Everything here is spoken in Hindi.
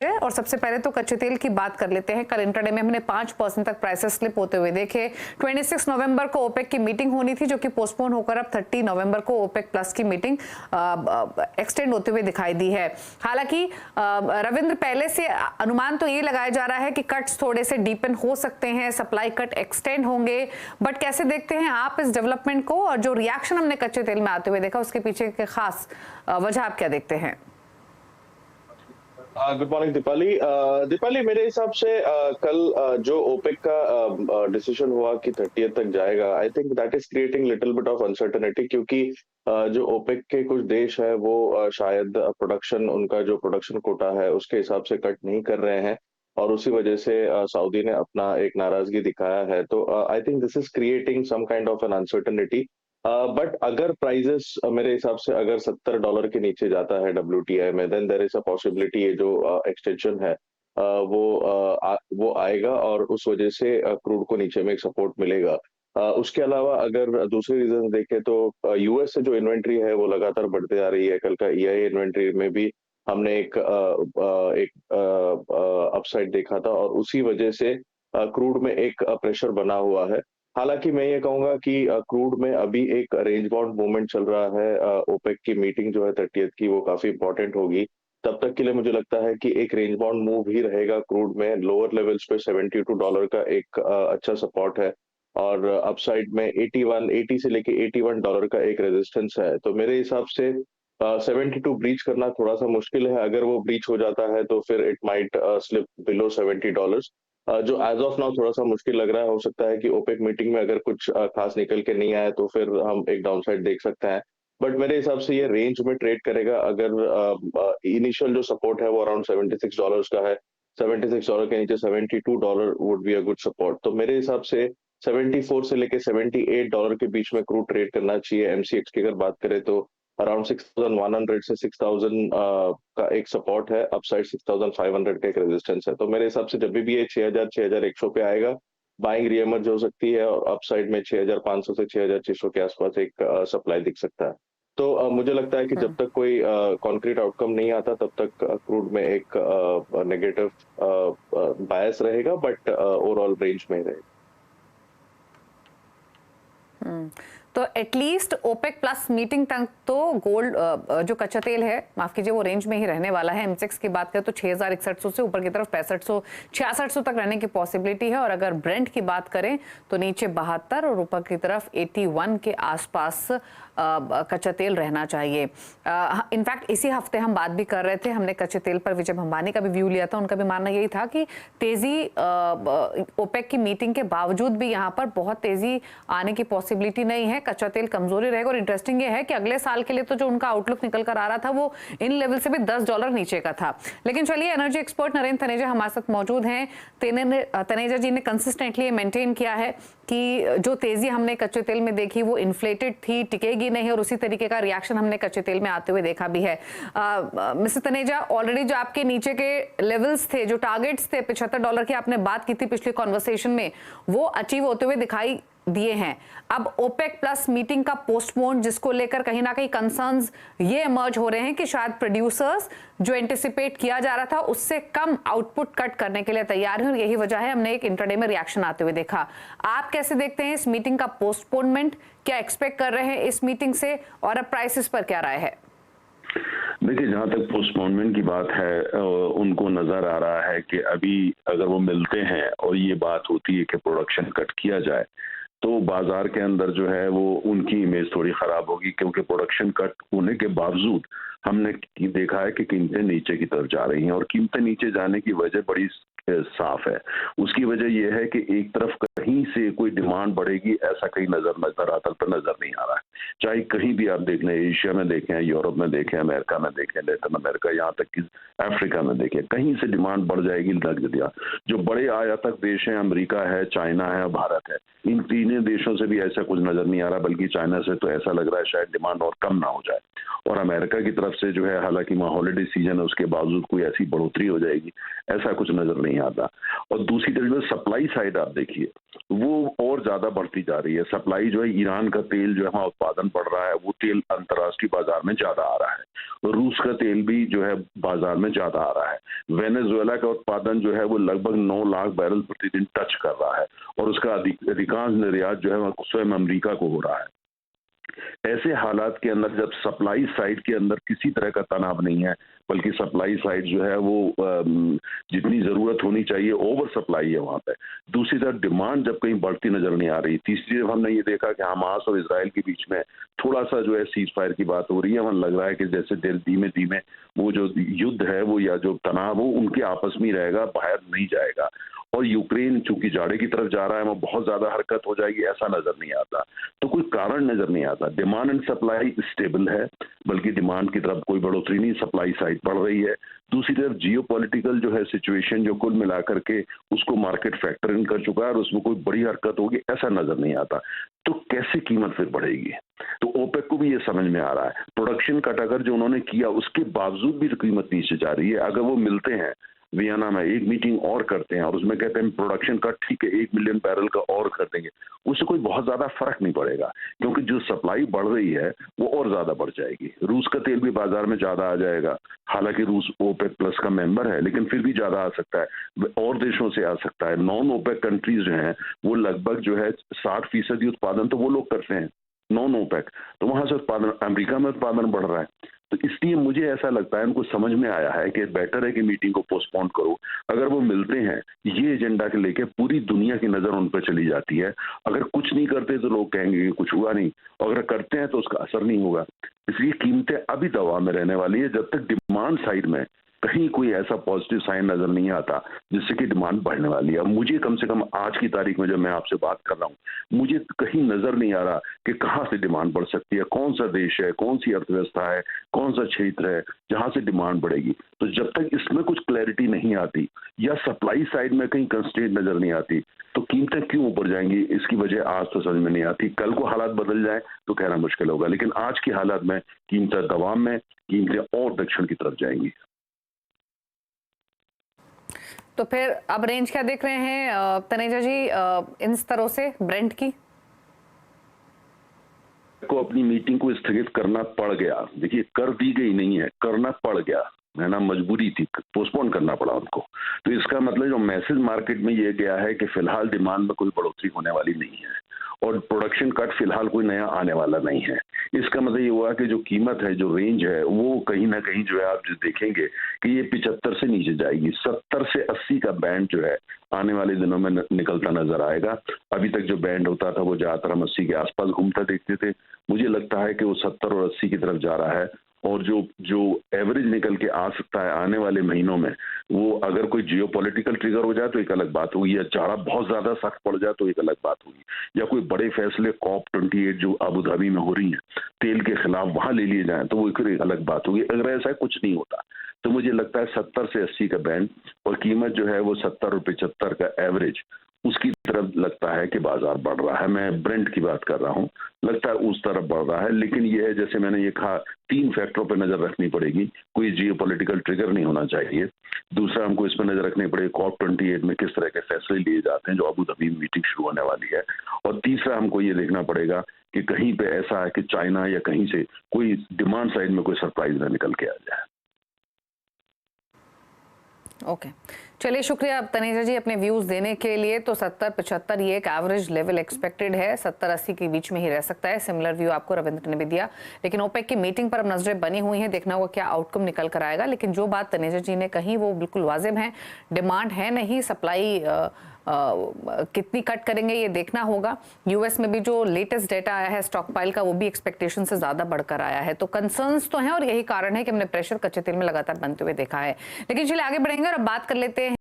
और सबसे पहले तो कच्चे तेल की बात कर लेते हैं। कल इंट्राडे में हमने 5% तक प्राइसेस स्लिप होते हुए देखे। 26 नवंबर को ओपेक की मीटिंग होनी थी जो कि पोस्टपोन होकर अब 30 नवंबर को ओपेक प्लस की मीटिंग एक्सटेंड होते हुए दिखाई दी है। हालांकि रविंद्र, पहले से अनुमान तो ये लगाया जा रहा है कि कट्स थोड़े से डीपन हो सकते हैं, सप्लाई कट एक्सटेंड होंगे, बट कैसे देखते हैं आप इस डेवलपमेंट को और जो रिएक्शन हमने कच्चे तेल में आते हुए देखा उसके पीछे के खास वजह आप क्या देखते हैं? Good morning Deepali. दीपाली, मेरे हिसाब से कल जो ओपेक का डिसीजन हुआ कि 30th तक जाएगा, I think that is creating little bit of uncertainty, क्योंकि जो ओपेक के कुछ देश है वो शायद प्रोडक्शन, उनका जो प्रोडक्शन कोटा है उसके हिसाब से कट नहीं कर रहे हैं और उसी वजह से सऊदी ने अपना एक नाराजगी दिखाया है। तो I think this is creating some kind of an uncertainty. But अगर प्राइजेस मेरे हिसाब से अगर $70 के नीचे जाता है WTI में, then there is a possibility ये जो एक्सटेंशन है वो आएगा और उस वजह से क्रूड को नीचे में एक सपोर्ट मिलेगा। उसके अलावा अगर दूसरे रीजन देखें तो यूएस से जो इन्वेंट्री है वो लगातार बढ़ते जा रही है। कल का EIA इन्वेंट्री में भी हमने एक अपसाइड देखा था और उसी वजह से क्रूड में एक प्रेशर बना हुआ है। हालांकि मैं ये कहूंगा कि क्रूड में अभी एक रेंज बाउंड मूवमेंट चल रहा है। ओपेक की मीटिंग जो है 30th की वो काफी इंपॉर्टेंट होगी। तब तक के लिए मुझे लगता है कि एक रेंज बाउंड मूव ही रहेगा क्रूड में। लोअर लेवल्स पे $72 का एक अच्छा सपोर्ट है और अपसाइड में 80 से लेके $81 का एक रेजिस्टेंस है। तो मेरे हिसाब से 72 ब्रीच करना थोड़ा सा मुश्किल है। अगर वो ब्रीच हो जाता है तो फिर इट माइट स्लिप बिलो $70, जो एज ऑफ नाउ थोड़ा सा मुश्किल लग रहा है। हो सकता है कि ओपेक मीटिंग में अगर कुछ खास निकल के नहीं आए तो फिर हम एक डाउनसाइड देख सकते हैं। बट मेरे हिसाब से ये रेंज में ट्रेड करेगा। अगर इनिशियल जो सपोर्ट है वो अराउंड $76 का है, $76 के नीचे $72 would be a good support. तो मेरे हिसाब से 74 से लेके $78 के बीच में क्रूड ट्रेड करना चाहिए। MCX की अगर बात करें तो अराउंड 6100 से 6000 का एक सपोर्ट है, अपसाइड 6500 का एक रेजिस्टेंस है। तो मेरे हिसाब से जब भी ये 6000 6100 पे आएगा, बाइंग रीएमर्ज हो सकती है और अपसाइड में 6500 से 6600 के आसपास एक सप्लाई दिख सकता है। तो मुझे लगता है कि जब तक कोई कॉन्क्रीट आउटकम नहीं आता तब तक क्रूड में एक नेगेटिव बायस रहेगा, बट ओवरऑल रेंज में रहेगा। तो एटलीस्ट ओपेक प्लस मीटिंग तक तो गोल्ड जो कच्चा तेल है, माफ कीजिए, वो रेंज में ही रहने वाला है। MCX की बात करें तो 6100 से ऊपर की तरफ 6500 6600 तक रहने की पॉसिबिलिटी है और अगर ब्रेंट की बात करें तो नीचे 72 और ऊपर की तरफ 81 के आसपास कच्चा तेल रहना चाहिए। इनफैक्ट इसी हफ्ते हम बात भी कर रहे थे, हमने कच्चे तेल पर विजय भंबानी का भी व्यू लिया था। उनका भी मानना यही था कि तेजी ओपेक की मीटिंग के बावजूद भी यहाँ पर बहुत तेजी आने की पॉसिबिलिटी नहीं है, कच्चा तेल कमजोरी रहेगा। और इंटरेस्टिंग ये है कि अगले साल के लिए तो जो उनका आउटलुक निकल कर आ रहा था वो इन लेवल से भी $10 नीचे का था। लेकिन चलिए, एनर्जी एक्सपर्ट नरेंद्र तनेजा हमारे साथ मौजूद हैं। तनेजा जी ने कंसिस्टेंटली मेंटेन किया है कि जो तेजी हमने कच्चे तेल में देखी वो इन्फ्लेटेड थी, टिकेगी नहीं, और उसी तरीके का रिएक्शन हमने कच्चे तेल में आते हुए देखा भी है। मिस्टर तनेजा, ऑलरेडी जो आपके नीचे के लेवल्स थे, जो टारगेट्स थे $75 की आपने बात की थी पिछली कॉन्वर्सेशन में, वो अचीव होते हुए दिखाई दिए हैं। अब ओपेक प्लस मीटिंग का पोस्टपोन, जिसको लेकर कहीं ना कहीं कंसर्न्स ये इमर्ज हो रहे हैं कि शायद प्रोड्यूसर्स जो एंटिसिपेट किया जा रहा था उससे कम आउटपुट कट करने के लिए तैयार हैं और यही वजह है हमने एक इंट्राडे में रिएक्शन आते हुए देखा। आप कैसे देखते हैं इस मीटिंग का पोस्टपोनमेंट? क्या एक्सपेक्ट कर रहे हैं इस मीटिंग से और अब प्राइसेस पर क्या राय है? देखिए, जहाँ तक पोस्टपोनमेंट की बात है, उनको नजर आ रहा है कि अभी अगर वो मिलते हैं और ये बात होती है कि प्रोडक्शन कट किया जाए तो बाजार के अंदर जो है वो उनकी इमेज थोड़ी खराब होगी, क्योंकि प्रोडक्शन कट होने के बावजूद हमने देखा है कि कीमतें नीचे की तरफ जा रही हैं और कीमतें नीचे जाने की वजह बड़ी साफ है। उसकी वजह यह है कि एक तरफ कहीं से कोई डिमांड बढ़ेगी ऐसा कहीं धरातल पर नजर नहीं आ रहा है। चाहे कहीं भी आप देख लें, एशिया में देखें, यूरोप में देखें, अमेरिका में देखें, लैटिन अमेरिका, यहाँ तक कि अफ्रीका में देखें, कहीं से डिमांड बढ़ जाएगी लग दिया। जो बड़े आयातक देश हैं, अमेरिका है, चाइना है, भारत है, इन तीनों देशों से भी ऐसा कुछ नजर नहीं आ रहा, बल्कि चाइना से तो ऐसा लग रहा है शायद डिमांड और कम ना हो जाए। और अमेरिका की तरफ से जो है, हालांकि वहाँ हॉलिडे सीजन है, उसके बावजूद कोई ऐसी बढ़ोतरी हो जाएगी ऐसा कुछ नजर नहीं नहीं आता। और दूसरी तरफ जो सप्लाई साइड आप देखिए, वो और ज्यादा बढ़ती जा रही है। सप्लाई जो है, ईरान का तेल जो है वहाँ उत्पादन बढ़ रहा है, वो तेल अंतर्राष्ट्रीय बाजार में ज्यादा आ रहा है। रूस का तेल भी जो है बाजार में ज्यादा आ रहा है। वेनेजुएला का उत्पादन जो है वो लगभग 9 लाख बैरल प्रतिदिन टच कर रहा है, और उसका अधिकांश निर्यात जो है वह स्वयं अमेरिका को हो रहा है। ऐसे हालात के अंदर जब सप्लाई साइड के अंदर किसी तरह का तनाव नहीं है, बल्कि सप्लाई साइड जो है वो जितनी जरूरत होनी चाहिए ओवर सप्लाई है वहां पे। दूसरी तरफ डिमांड जब कहीं बढ़ती नजर नहीं आ रही। तीसरी तरफ हमने ये देखा कि हमास और इजराइल के बीच में थोड़ा सा जो है सीज फायर की बात हो रही है। हमें लग रहा है कि जैसे धीमे धीमे वो जो युद्ध है वो या जो तनाव हो उनके आपस में रहेगा, बाहर नहीं जाएगा। और यूक्रेन चूंकि जाड़े की तरफ जा रहा है, वह बहुत ज्यादा हरकत हो जाएगी ऐसा नजर नहीं आता। तो कोई कारण नजर नहीं आता। डिमांड एंड सप्लाई स्टेबल है, बल्कि डिमांड की तरफ कोई बढ़ोतरी नहीं, सप्लाई साइड बढ़ रही है। दूसरी तरफ जियोपॉलिटिकल जो है सिचुएशन जो कुल मिलाकर के उसको मार्केट फैक्टर इन कर चुका है, और उसमें कोई बड़ी हरकत होगी ऐसा नजर नहीं आता। तो कैसे कीमत फिर बढ़ेगी? तो ओपेक को भी ये समझ में आ रहा है। प्रोडक्शन कट अगर जो उन्होंने किया उसके बावजूद भी तो कीमत नीचे जा रही है। अगर वो मिलते हैं वियना में, एक मीटिंग और करते हैं और उसमें कहते हैं प्रोडक्शन का ठीक है 1 मिलियन बैरल का और कर देंगे, उससे कोई बहुत ज्यादा फर्क नहीं पड़ेगा, क्योंकि जो सप्लाई बढ़ रही है वो और ज्यादा बढ़ जाएगी। रूस का तेल भी बाजार में ज्यादा आ जाएगा। हालांकि रूस ओपेक प्लस का मेंबर है, लेकिन फिर भी ज्यादा आ सकता है, और देशों से आ सकता है। नॉन ओपेक कंट्रीज जो हैं वो लगभग जो है 60% उत्पादन तो वो लोग करते हैं, नॉन ओपेक। तो वहां से उत्पादन, अमेरिका में उत्पादन बढ़ रहा है। तो इसलिए मुझे ऐसा लगता है उनको समझ में आया है कि बेटर है कि मीटिंग को पोस्टपोन करो। अगर वो मिलते हैं ये एजेंडा के लेके पूरी दुनिया की नजर उन पर चली जाती है। अगर कुछ नहीं करते तो लोग कहेंगे कि कुछ हुआ नहीं, और अगर करते हैं तो उसका असर नहीं होगा। इसलिए कीमतें अभी दबाव में रहने वाली है जब तक डिमांड साइड में कहीं कोई ऐसा पॉजिटिव साइन नजर नहीं आता जिससे कि डिमांड बढ़ने वाली है। मुझे कम से कम आज की तारीख में जब मैं आपसे बात कर रहा हूँ, मुझे कहीं नजर नहीं आ रहा कि कहाँ से डिमांड बढ़ सकती है, कौन सा देश है, कौन सी अर्थव्यवस्था है, कौन सा क्षेत्र है जहां से डिमांड बढ़ेगी। तो जब तक इसमें कुछ क्लैरिटी नहीं आती या सप्लाई साइड में कहीं कंस्ट्रेंट नजर नहीं आती, तो कीमतें क्यों ऊपर जाएंगी इसकी वजह आज तो समझ में नहीं आती। कल को हालात बदल जाए तो कहना मुश्किल होगा, लेकिन आज की हालात में कीमतें दबाव में, कीमतें और दक्षिण की तरफ जाएंगी। तो फिर अब रेंज क्या देख रहे हैं तनेजा जी इन स्तरों से ब्रेंट की? को अपनी मीटिंग को स्थगित करना पड़ गया। देखिए, कर दी गई नहीं है, करना पड़ गया है ना, मजबूरी थी, पोस्टपोन करना पड़ा उनको। तो इसका मतलब जो मैसेज मार्केट में ये गया है कि फिलहाल डिमांड में कोई बढ़ोतरी होने वाली नहीं है, और प्रोडक्शन कट फिलहाल कोई नया आने वाला नहीं है। इसका मतलब ये हुआ कि जो कीमत है, जो रेंज है, वो कहीं ना कहीं जो है आप जो देखेंगे कि ये 75 से नीचे जाएगी। 70 से 80 का बैंड जो है आने वाले दिनों में निकलता नजर आएगा। अभी तक जो बैंड होता था वो ज्यादातर हम 80 के आसपास घूमता देखते थे। मुझे लगता है कि वो 70 और 80 की तरफ जा रहा है, और जो एवरेज निकल के आ सकता है आने वाले महीनों में, वो अगर कोई जियोपॉलिटिकल ट्रिगर हो जाए तो एक अलग बात होगी, या जाड़ा बहुत ज्यादा सख्त पड़ जाए तो एक अलग बात होगी, या कोई बड़े फैसले COP28 जो अबू धाबी में हो रही है तेल के खिलाफ वहां ले लिए जाए तो वो एक अलग बात होगी। अगर ऐसा कुछ नहीं होता तो मुझे लगता है 70 से 80 का बैंड, और कीमत जो है वो 70 और 75 का एवरेज, उसकी तरफ लगता है कि बाजार बढ़ रहा है। मैं ब्रेंट की बात कर रहा हूं, लगता है उस तरफ बढ़ रहा है। लेकिन यह है, जैसे मैंने ये कहा, 3 फैक्टरों पर नजर रखनी पड़ेगी। कोई जियोपॉलिटिकल ट्रिगर नहीं होना चाहिए। दूसरा, हमको इस पर नजर रखनी पड़ेगी COP28 में किस तरह के फैसले लिए जाते हैं जो अबू धाबी में मीटिंग शुरू होने वाली है। और तीसरा, हमको ये देखना पड़ेगा कि कहीं पे ऐसा है कि चाइना या कहीं से कोई डिमांड साइड में कोई सरप्राइज ना निकल के आ जाए। ओके, चलिए शुक्रिया तनेजा जी अपने व्यूज देने के लिए। तो 70-75 ये एक एवरेज लेवल एक्सपेक्टेड है, 70-80 के बीच में ही रह सकता है। सिमिलर व्यू आपको रविंद्र ने भी दिया। लेकिन ओपेक की मीटिंग पर अब नजरें बनी हुई हैं, देखना होगा क्या आउटकम निकल कर आएगा। लेकिन जो बात तनेजा जी ने कही वो बिल्कुल वाजिब है, डिमांड है नहीं, सप्लाई कितनी कट करेंगे ये देखना होगा। यूएस में भी जो लेटेस्ट डेटा आया है स्टॉक पाइल का, वो भी एक्सपेक्टेशन से ज्यादा बढ़कर आया है। तो कंसर्न्स तो हैं, और यही कारण है कि हमने प्रेशर कच्चे तेल में लगातार बनते हुए देखा है। लेकिन चलिए आगे बढ़ेंगे और अब बात कर लेते हैं